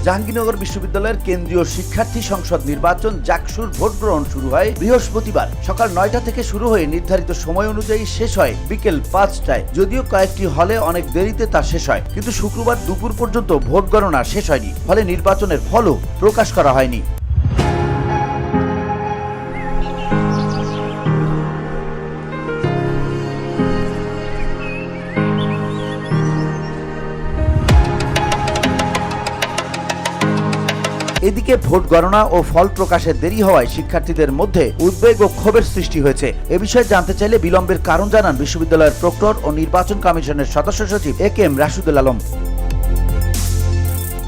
জাহাঙ্গীরনগর বিশ্ববিদ্যালয়ের কেন্দ্রীয় শিক্ষার্থী সংসদ নির্বাচন জাকসুর ভোট গ্রহণ শুরু হয় বৃহস্পতিবার সকাল 9টা থেকে শুরু হয়ে নির্ধারিত সময় অনুযায়ী শেষ হয় বিকেল 5টায়। যদিও কয়েকটি হলে অনেক দেরিতে তা শেষ হয়, কিন্তু শুক্রবার দুপুর পর্যন্ত ভোট গণনা শেষ হয়নি, ফলে নির্বাচনের ফলও প্রকাশ করা হয়নি। এদিকে ভোট গণনা ও ফল প্রকাশের দেরি হওয়ায় শিক্ষার্থীদের মধ্যে উদ্বেগ ও ক্ষোভের সৃষ্টি হয়েছে। এ বিষয়ে জানতে চাইলে বিলম্বের কারণ জানান বিশ্ববিদ্যালয়ের প্রক্টর ও নির্বাচন কমিশনের সদস্য সচিব এ.কে.এম. রাশেদুল আলম।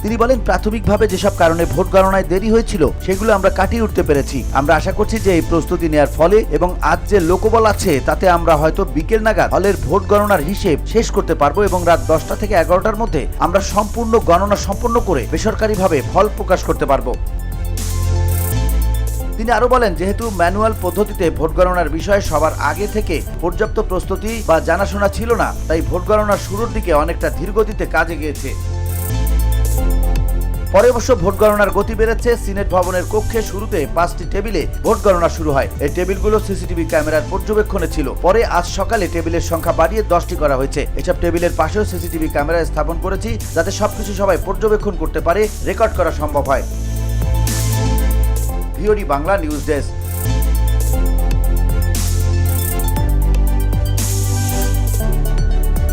তিনি বলেন, প্রাথমিকভাবে যেসব কারণে ভোট গণনায় দেরি হয়েছিল সেগুলো আমরা কাটিয়ে উঠতে পেরেছি। আমরা আশা করছি যে এই প্রস্তুতি নেওয়ার ফলে এবং আজ যে লোকবল আছে তাতে আমরা হয়তো বিকেল নাগাদ হলের ভোট গণনার হিসেব শেষ করতে পারবো এবং রাত 10টা থেকে 11টার মধ্যে আমরা সম্পূর্ণ গণনা সম্পন্ন করে বেসরকারিভাবে ফল প্রকাশ করতে পারবো। তিনি আরো বলেন, যেহেতু ম্যানুয়াল পদ্ধতিতে ভোট গণনার বিষয়ে সবার আগে থেকে পর্যাপ্ত প্রস্তুতি বা জানাশোনা ছিল না, তাই ভোট গণনার শুরুর দিকে অনেকটা ধীরগতিতে কাজে গিয়েছে। পরে অবশ্য ভোট গণনার গতি বেড়েছে। সিনেট ভবনের কক্ষে শুরুতে 5টি টেবিলে ভোট গণনা শুরু হয়। এই টেবিলগুলো সিসিটিভি ক্যামেরার পর্যবেক্ষণে ছিল। পরে আজ সকালে টেবিলের সংখ্যা বাড়িয়ে 10টি করা হয়েছে। এসব টেবিলের পাশেও সিসিটিভি ক্যামেরা স্থাপন করেছি, যাতে সবকিছু সবাই পর্যবেক্ষণ করতে পারে, রেকর্ড করা সম্ভব হয়। VOD Bangla news desk.